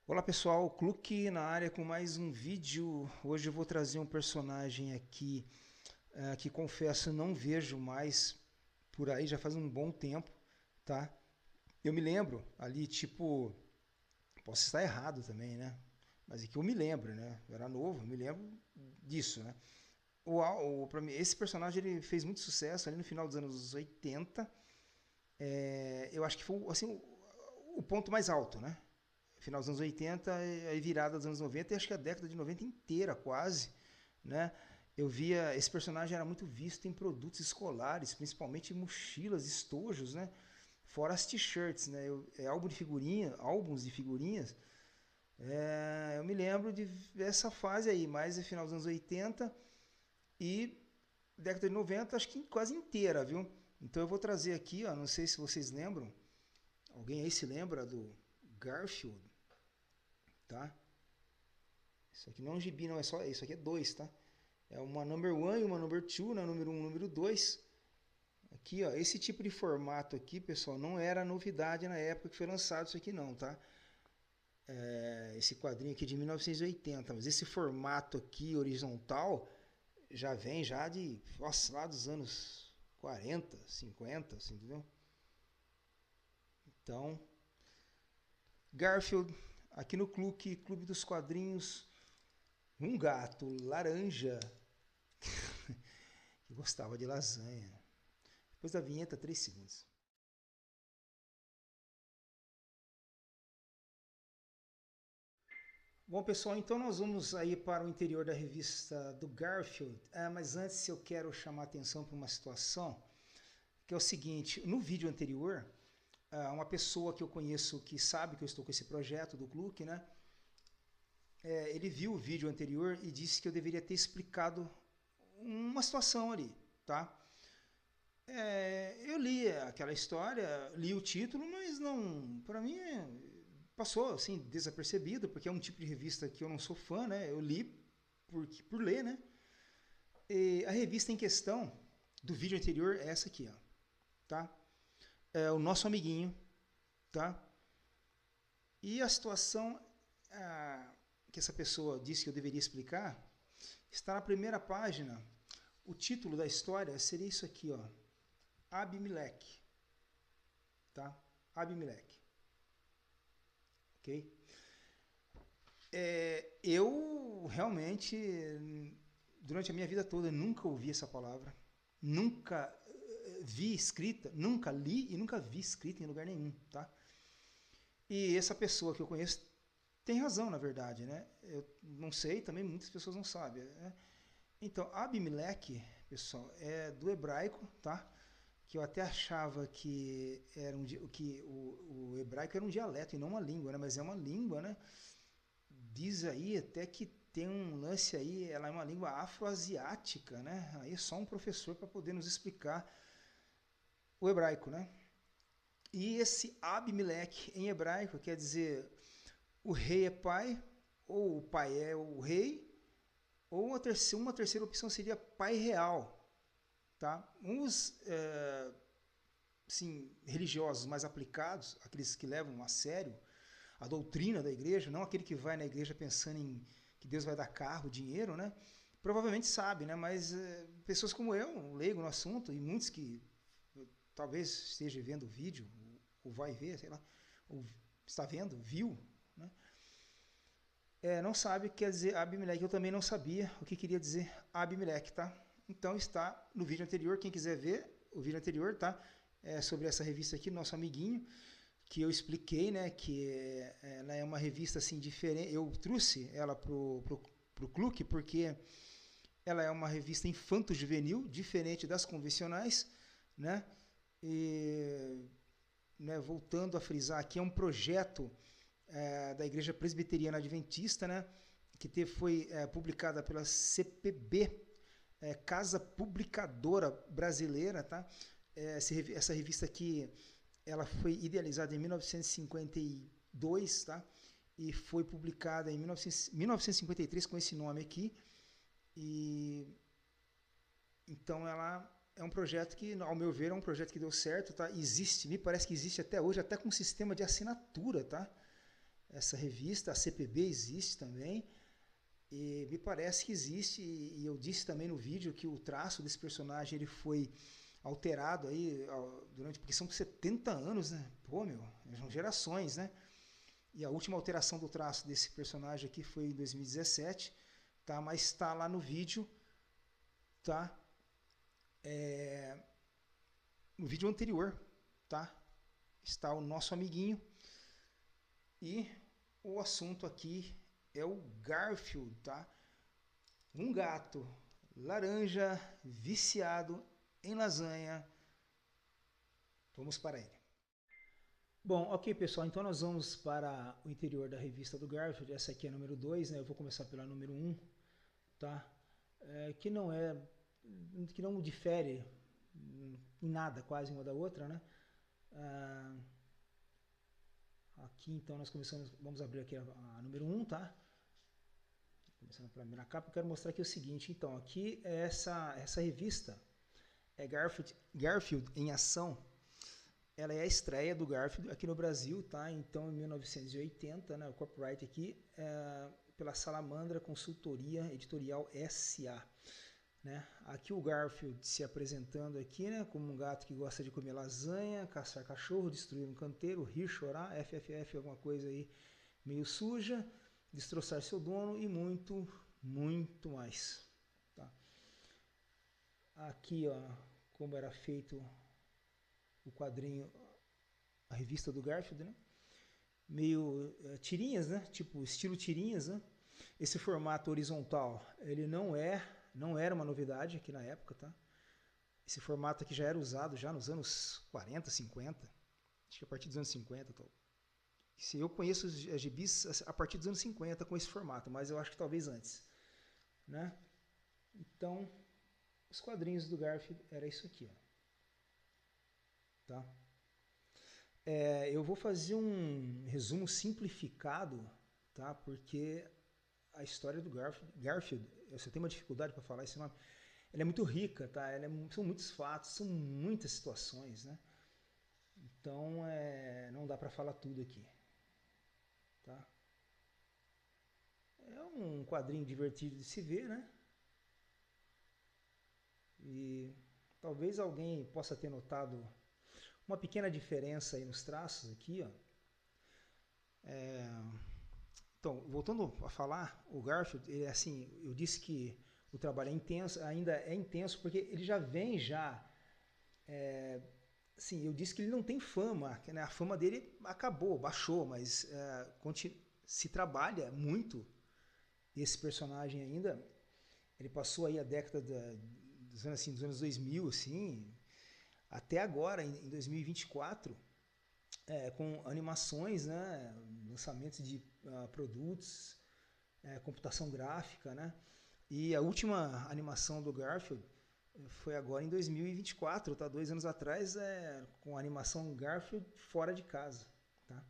Olá pessoal, Kluck na área com mais um vídeo. Hoje eu vou trazer um personagem aqui que confesso não vejo mais por aí já faz um bom tempo, tá? Eu me lembro ali, tipo, posso estar errado também, né? Mas é que eu me lembro, né? Eu era novo, eu me lembro disso, né? Pra mim, esse personagem ele fez muito sucesso ali no final dos anos 80. Eu acho que foi assim, o ponto mais alto, né? Final dos anos 80 e aí virada dos anos 90 e acho que a década de 90 inteira quase, né? Eu via, esse personagem era muito visto em produtos escolares, principalmente mochilas, estojos, né? Fora as t-shirts, né? Álbum de figurinha, álbuns de figurinhas. Eu me lembro de essa fase aí, mais no final dos anos 80 e década de 90, acho que quase inteira, viu? Então eu vou trazer aqui, ó, não sei se vocês lembram, alguém aí se lembra do Garfield, tá? Isso aqui não é um gibi, não, é só isso aqui é dois, tá? É uma number one e uma number two, né? Número um, número 2. Aqui, ó, esse tipo de formato aqui, pessoal, não era novidade na época que foi lançado isso aqui não, tá? Esse quadrinho aqui de 1980, mas esse formato aqui horizontal já vem já de, nossa, lá dos anos 40, 50, assim, entendeu? Então, Garfield, aqui no Clube dos Quadrinhos, um gato laranja que gostava de lasanha. Depois da vinheta, 3 segundos. Bom, pessoal, então nós vamos aí para o interior da revista do Garfield, mas antes eu quero chamar a atenção para uma situação, que é o seguinte, no vídeo anterior, uma pessoa que eu conheço que sabe que eu estou com esse projeto do Clube, né, ele viu o vídeo anterior e disse que eu deveria ter explicado uma situação ali, tá? Eu li aquela história, li o título, mas não, para mim passou assim desapercebido, porque é um tipo de revista que eu não sou fã, né? Eu li por ler, né? E a revista em questão do vídeo anterior é essa aqui, ó, tá? É o nosso amiguinho, tá? E a situação que essa pessoa disse que eu deveria explicar está na primeira página. O título da história seria isso aqui, ó, Abimeleque, tá? Abimeleque, ok? Eu realmente, durante a minha vida toda, nunca ouvi essa palavra, nunca vi escrita, nunca li e nunca vi escrita em lugar nenhum, tá? E essa pessoa que eu conheço tem razão, na verdade, né? Eu não sei, também muitas pessoas não sabem, né? Então, Abimeleque, pessoal, é do hebraico, tá? Que eu até achava que era que o hebraico era um dialeto e não uma língua, né? Mas é uma língua, né? Diz aí até que tem um lance aí, ela é uma língua afroasiática, né? Aí é só um professor para poder nos explicar o hebraico, né? E esse Abimeleque em hebraico quer dizer o rei é pai, ou o pai é o rei, ou uma terceira opção seria pai real, tá? Uns assim, religiosos mais aplicados, aqueles que levam a sério a doutrina da igreja, não aquele que vai na igreja pensando em que Deus vai dar carro, dinheiro, né? Provavelmente sabe, né? Mas pessoas como eu, leigo no assunto, e muitos que talvez esteja vendo o vídeo, ou vai ver, sei lá, ou está vendo, viu, né? Não sabe o que quer dizer Abimeleque. Eu também não sabia o que queria dizer Abimeleque, tá? Então está no vídeo anterior, quem quiser ver o vídeo anterior, tá? Sobre essa revista aqui, nosso amiguinho, que eu expliquei, né, que ela é uma revista assim diferente. Eu trouxe ela pro Clube porque ela é uma revista infanto-juvenil, diferente das convencionais, né? E, né, voltando a frisar aqui, é um projeto da Igreja Presbiteriana Adventista, né, que foi publicada pela CPB, Casa Publicadora Brasileira, tá? Essa revista aqui, ela foi idealizada em 1952, tá? E foi publicada em 1953 com esse nome aqui. E então ela é um projeto que, ao meu ver, é um projeto que deu certo, tá? Existe, me parece que existe até hoje, até com sistema de assinatura, tá? essa revista, a CPB existe também, e me parece que existe, e eu disse também no vídeo que o traço desse personagem ele foi alterado aí durante, porque são 70 anos, né? Pô, meu, são gerações, né? E a última alteração do traço desse personagem aqui foi em 2017, tá? Mas está lá no vídeo, tá? No vídeo anterior, tá? Está o nosso amiguinho. E o assunto aqui é o Garfield, tá? Um gato laranja viciado em lasanha. Vamos para ele. Bom, ok pessoal, então nós vamos para o interior da revista do Garfield. Essa aqui é a número 2, né? Eu vou começar pela número 1, tá? Que não difere em nada quase uma da outra, né? Aqui então nós vamos abrir aqui a número 1, tá? Começando pela primeira capa, eu quero mostrar aqui o seguinte, então, aqui é essa revista é Garfield em Ação. Ela é a estreia do Garfield aqui no Brasil, tá? Então, em 1980, né, o copyright aqui é pela Salamandra Consultoria Editorial S.A. Né? Aqui o Garfield se apresentando aqui, né, como um gato que gosta de comer lasanha, caçar cachorro, destruir um canteiro, rir, chorar, FFF, alguma coisa aí meio suja, destroçar seu dono e muito, muito mais. Tá? Aqui, ó, como era feito o quadrinho, a revista do Garfield, né? Meio tirinhas, né? Tipo estilo tirinhas, né? Esse formato horizontal, ele não era uma novidade aqui na época, tá? Esse formato aqui já era usado já nos anos 40, 50, acho que a partir dos anos 50, tal. Se eu conheço os gibis a partir dos anos 50 com esse formato, mas eu acho que talvez antes, né? Então, os quadrinhos do Garfield era isso aqui, ó. Tá? Eu vou fazer um resumo simplificado, tá? Porque a história do Garfield, eu tenho uma dificuldade para falar esse nome, ela é muito rica, tá? São muitos fatos, são muitas situações, né? Então, não dá para falar tudo aqui, tá? É um quadrinho divertido de se ver, né? E talvez alguém possa ter notado uma pequena diferença aí nos traços aqui, ó. Então, voltando a falar, o Garfield, assim, eu disse que o trabalho é intenso, ainda é intenso, porque ele já vem assim, eu disse que ele não tem fama, né? A fama dele acabou, baixou, mas se trabalha muito esse personagem ainda. Ele passou aí a década dos anos 2000, assim, até agora, em 2024, com animações, né, lançamentos de produtos, computação gráfica, né, e a última animação do Garfield foi agora em 2024, tá, 2 anos atrás, com a animação Garfield fora de casa, tá.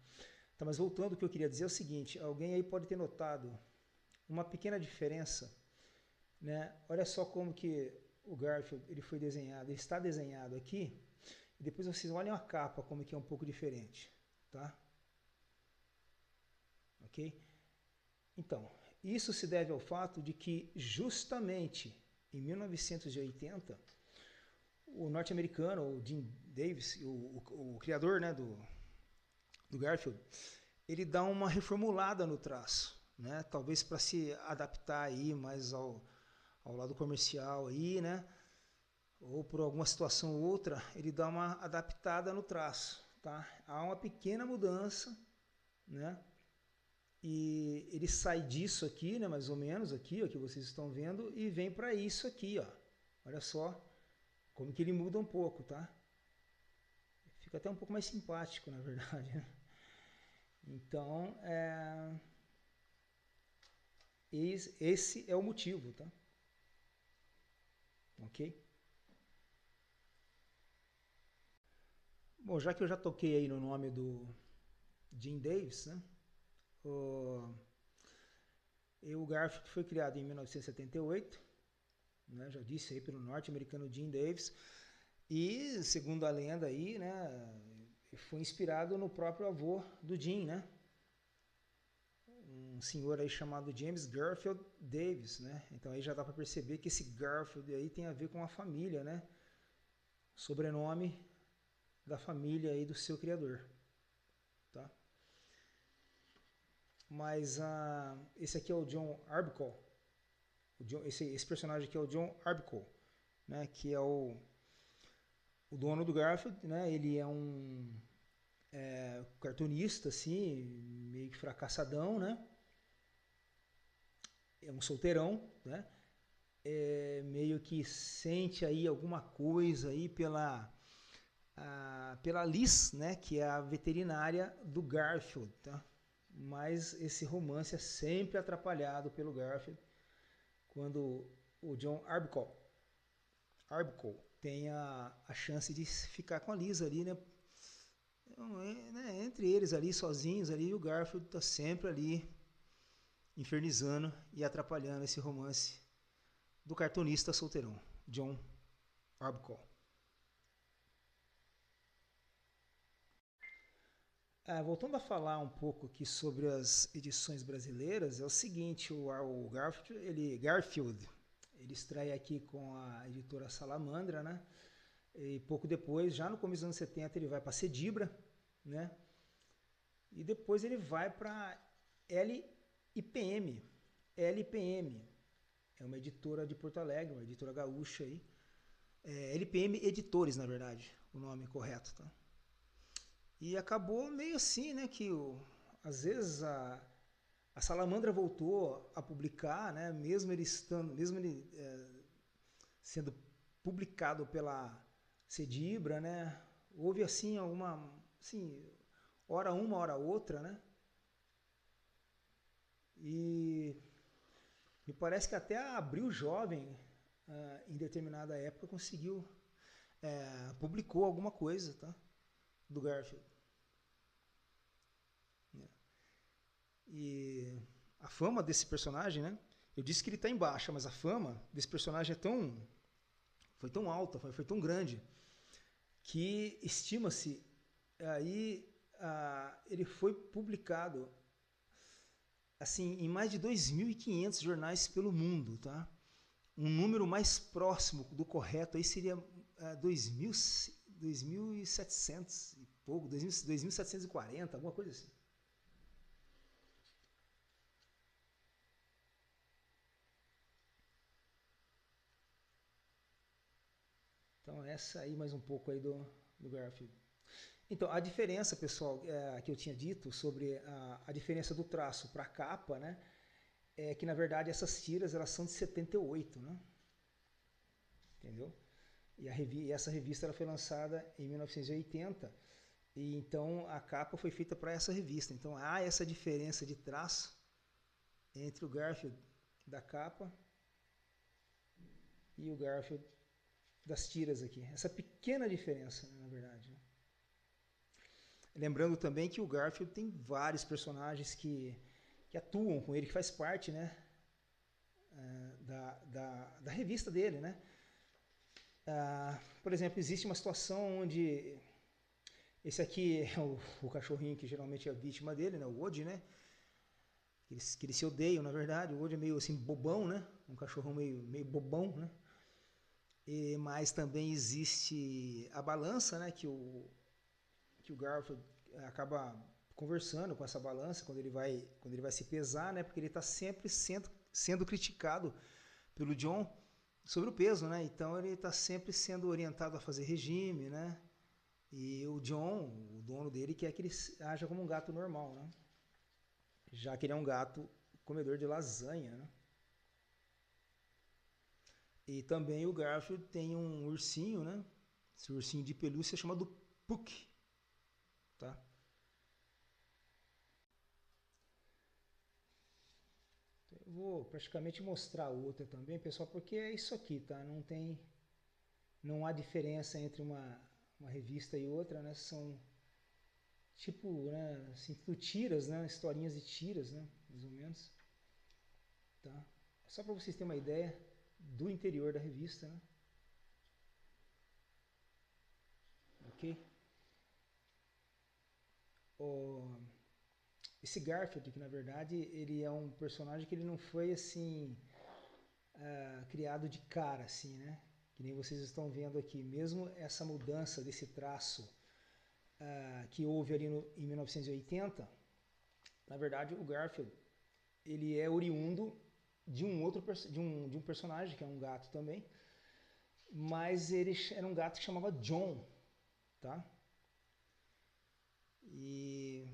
Tá, mas voltando, o que eu queria dizer é o seguinte, alguém aí pode ter notado uma pequena diferença, né, olha só como que o Garfield ele foi desenhado, ele está desenhado aqui, e depois vocês olhem a capa, como que é um pouco diferente, tá? Ok? Então, isso se deve ao fato de que justamente em 1980, o norte-americano, o Jim Davis, o criador, né, do Garfield, ele dá uma reformulada no traço, né? Talvez para se adaptar aí mais ao lado comercial aí, né? Ou por alguma situação ou outra, ele dá uma adaptada no traço, tá? Há uma pequena mudança, né? E ele sai disso aqui, né, mais ou menos aqui, ó, que vocês estão vendo, e vem para isso aqui, ó. Olha só como que ele muda um pouco, tá? Fica até um pouco mais simpático, na verdade, né? Então, esse é o motivo, tá? Ok? Bom, já que eu já toquei aí no nome do Jim Davis, né? O Garfield foi criado em 1978, né? Já disse aí pelo norte-americano Jim Davis, e segundo a lenda aí, né? Foi inspirado no próprio avô do Jim, né? um senhor aí chamado James Garfield Davis, né? Então aí já dá para perceber que esse Garfield aí tem a ver com a família, né? Sobrenome da família aí do seu criador, tá? Mas esse aqui é o John Arbuckle. Esse personagem aqui é o John Arbuckle, né? Que é o dono do Garfield, né? Ele é um cartunista, assim, meio que fracassadão, né? É um solteirão, né? Meio que sente aí alguma coisa aí pela Liz, né? Que é a veterinária do Garfield, tá? Mas esse romance é sempre atrapalhado pelo Garfield quando o John Arbuckle tem a chance de ficar com a Liz ali, né? Entre eles ali, sozinhos ali, o Garfield tá sempre ali infernizando e atrapalhando esse romance do cartunista solteirão, John Arbuckle. Voltando a falar um pouco aqui sobre as edições brasileiras, é o seguinte, o Garfield, ele estreia aqui com a editora Salamandra, né? E pouco depois, já no começo dos anos 70, ele vai para Cedibra, né? E depois ele vai para LPM. LPM é uma editora de Porto Alegre, uma editora gaúcha aí. LPM Editores, na verdade, o nome correto, tá? E acabou meio assim, né, que às vezes a Salamandra voltou a publicar, né, mesmo ele sendo publicado pela Cedibra, né, houve assim assim, hora uma, hora outra, né, e me parece que até a Abril Jovem, em determinada época, publicou alguma coisa, tá, do Garfield. E a fama desse personagem, né? Eu disse que ele está em baixa, mas a fama desse personagem foi tão alta, foi tão grande, que estima-se aí ele foi publicado assim em mais de 2.500 jornais pelo mundo, tá? Um número mais próximo do correto aí seria 2.700 e pouco, 2.740, alguma coisa assim. Então essa aí mais um pouco aí do Garfield. Então a diferença, pessoal, que eu tinha dito sobre a diferença do traço para a capa, né, é que na verdade essas tiras elas são de 78, né? Entendeu? E essa revista ela foi lançada em 1980 e então a capa foi feita para essa revista. Então há essa diferença de traço entre o Garfield da capa e o Garfield das tiras aqui. Essa pequena diferença, né, na verdade. Lembrando também que o Garfield tem vários personagens que atuam com ele, que faz parte, né, da revista dele, né? Por exemplo, existe uma situação onde esse aqui é o cachorrinho que geralmente é a vítima dele, né, o Woody, né? Que eles se odeiam, na verdade. O Woody é meio assim bobão, né? Um cachorrão meio bobão, né? Mas também existe a balança, né? Que o Garfield acaba conversando com essa balança quando ele vai se pesar, né? Porque ele está sempre sendo criticado pelo John sobre o peso, né? Então ele está sempre sendo orientado a fazer regime, né? E o John, o dono dele, quer que ele haja como um gato normal, né? Já que ele é um gato comedor de lasanha, né? E também o Garfield tem um ursinho, né? Esse ursinho de pelúcia é chamado Puck, tá? Eu vou praticamente mostrar outra também, pessoal, porque é isso aqui, tá? Não há diferença entre uma revista e outra, né? São tipo, né, assim, tiras, né? Historinhas de tiras, né? Mais ou menos, tá? Só para vocês terem uma ideia do interior da revista, né? Ok? esse Garfield, que na verdade ele é um personagem que ele não foi assim criado de cara, assim, né? Que nem vocês estão vendo aqui. Mesmo essa mudança desse traço que houve ali em 1980, na verdade o Garfield ele é oriundo de um outro de um personagem que é um gato também, mas ele era um gato que chamava John, tá? E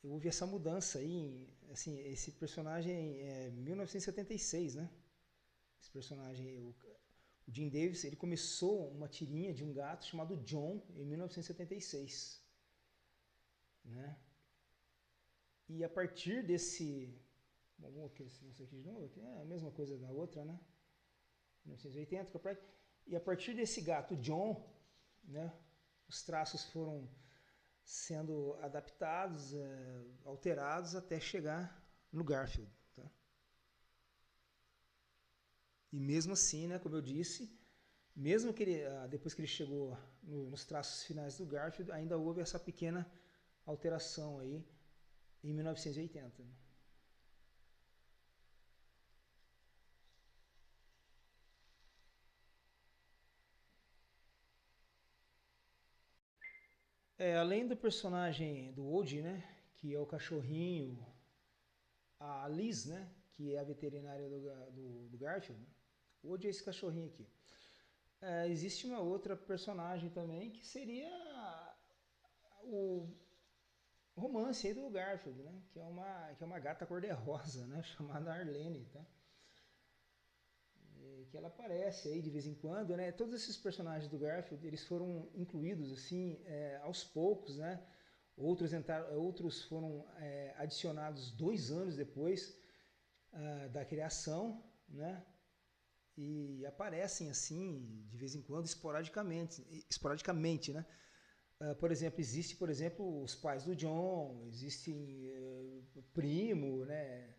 houve essa mudança aí, assim, esse personagem é 1976, né? Esse personagem, o Jim Davis, ele começou uma tirinha de um gato chamado John em 1976, né? E a partir desse, bom, vamos aqui, isso aqui de novo, é a mesma coisa da outra, né? 1980, e a partir desse gato John, né? Os traços foram sendo adaptados, alterados até chegar no Garfield. Tá? E mesmo assim, né, como eu disse, mesmo que ele, depois que ele chegou nos traços finais do Garfield, ainda houve essa pequena alteração aí em 1980. Além do personagem do Woody, né, que é o cachorrinho, a Liz, né, que é a veterinária do Garfield, né, o Woody é esse cachorrinho aqui. Existe uma outra personagem também que seria o romance aí do Garfield, né, que é uma gata cor-de-rosa, né, chamada Arlene, tá? Que ela aparece aí de vez em quando, né? Todos esses personagens do Garfield, eles foram incluídos assim aos poucos, né? Outros foram adicionados 2 anos depois da criação, né? E aparecem assim de vez em quando, esporadicamente, né? Por exemplo, os pais do John, existe primo, né?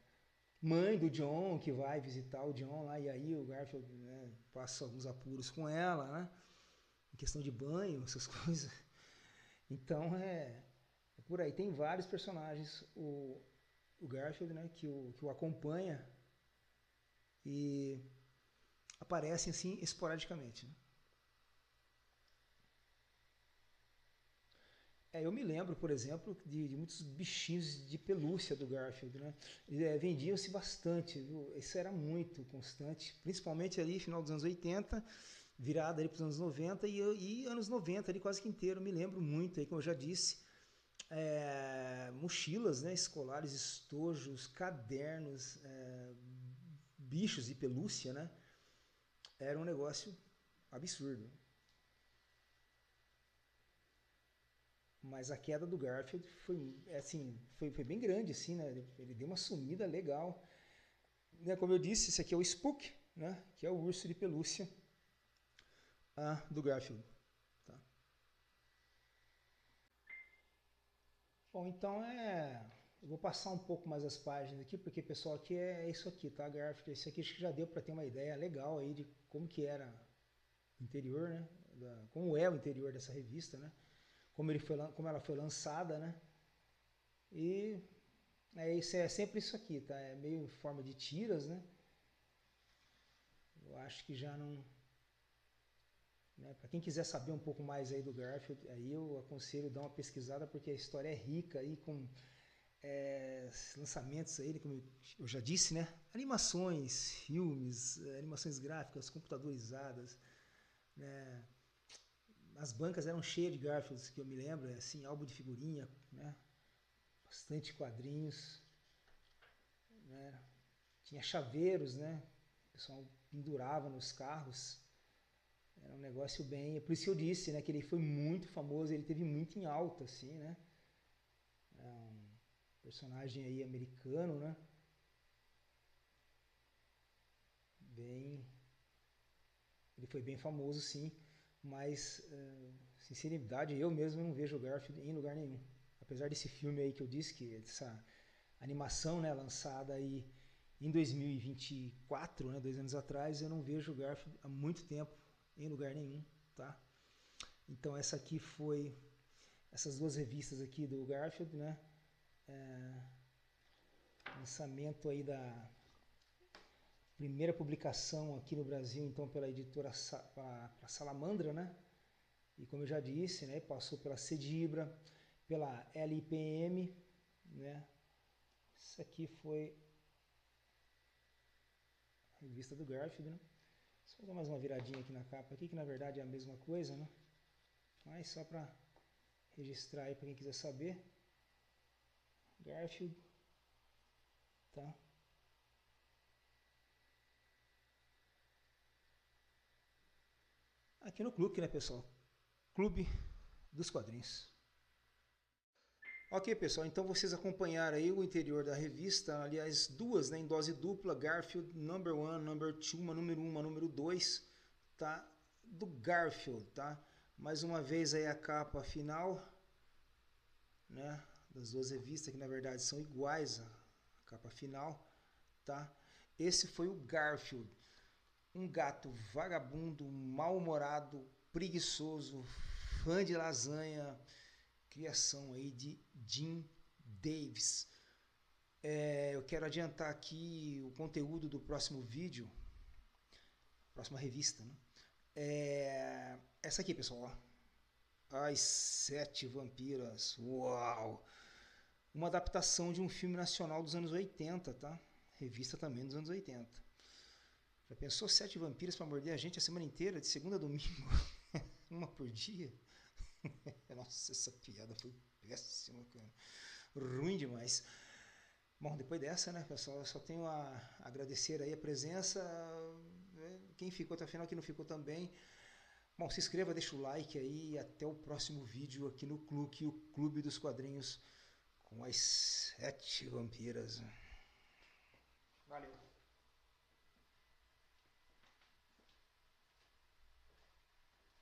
Mãe do John que vai visitar o John lá, e aí o Garfield, né, passa alguns apuros com ela, né? Em questão de banho, essas coisas. Então é por aí. Tem vários personagens, o Garfield, né, que o acompanha e aparecem assim esporadicamente. Né? Eu me lembro, por exemplo, de muitos bichinhos de pelúcia do Garfield, né? Vendiam-se bastante, viu? Isso era muito constante, principalmente ali final dos anos 80, virada ali para os anos 90 e anos 90 ali quase que inteiro. Me lembro muito, aí, como eu já disse, mochilas, né, escolares, estojos, cadernos, bichos de pelúcia, né? Era um negócio absurdo. Mas a queda do Garfield foi, assim, foi bem grande, assim, né? Ele deu uma sumida legal. Né? Como eu disse, esse aqui é o Spook, né? Que é o urso de pelúcia do Garfield. Tá? Bom, então eu vou passar um pouco mais as páginas aqui, porque pessoal, aqui é isso aqui, tá, Garfield? Esse aqui acho que já deu para ter uma ideia legal aí de como que era o interior, né? Como é o interior dessa revista, né? Como ela foi lançada, né? E sempre isso aqui, tá? É meio em forma de tiras, né? Eu acho que já não... Né? Para quem quiser saber um pouco mais aí do Garfield, aí eu aconselho dar uma pesquisada, porque a história é rica aí com lançamentos aí, como eu já disse, né? Animações, filmes, animações gráficas, computadorizadas, né? As bancas eram cheias de Garfields, que eu me lembro, assim, álbum de figurinha, né? Bastante quadrinhos, né? Tinha chaveiros, né? O pessoal pendurava nos carros. Era um negócio bem... É por isso que eu disse, né? Que ele foi muito famoso, ele teve muito em alta, assim, né? É um personagem aí americano, né? Bem... Ele foi bem famoso, sim. Mas, sinceridade, eu mesmo não vejo o Garfield em lugar nenhum. Apesar desse filme aí que eu disse, que essa animação, né, lançada aí em 2024, né, 2 anos atrás, eu não vejo o Garfield há muito tempo em lugar nenhum, tá? Então essa aqui foi essas duas revistas aqui do Garfield, né? Lançamento aí da primeira publicação aqui no Brasil, então pela editora Salamandra, né? E como eu já disse, né, passou pela Cedibra, pela LIPM, né? Isso aqui foi a revista do Garfield, né? Só dar mais uma viradinha aqui na capa aqui, que na verdade é a mesma coisa, né? Mas só para registrar aí para quem quiser saber. Garfield, tá? Aqui no Clube, né, pessoal? Clube dos Quadrinhos. Ok, pessoal, então vocês acompanharam aí o interior da revista, aliás, duas, né, em dose dupla, Garfield number 1, number 2, uma número 1, uma número 2, tá? Do Garfield, tá? Mais uma vez aí a capa final, né, das duas revistas, que na verdade são iguais a capa final, tá? Esse foi o Garfield, um gato vagabundo, mal-humorado, preguiçoso, fã de lasanha, criação aí de Jim Davis. Eu quero adiantar aqui o conteúdo do próximo vídeo, próxima revista, né? Essa aqui, pessoal, ó. As Sete Vampiras. Uau! Uma adaptação de um filme nacional dos anos 80, tá? Revista também dos anos 80. Já pensou 7 vampiras para morder a gente a semana inteira, de segunda a domingo? Uma por dia? Nossa, essa piada foi péssima, cara. Ruim demais. Bom, depois dessa, né, pessoal, eu só tenho a agradecer aí a presença. Quem ficou até o final, quem não ficou também. Bom, se inscreva, deixa o like aí e até o próximo vídeo aqui no Clube, o Clube dos Quadrinhos com as 7 vampiras. Valeu.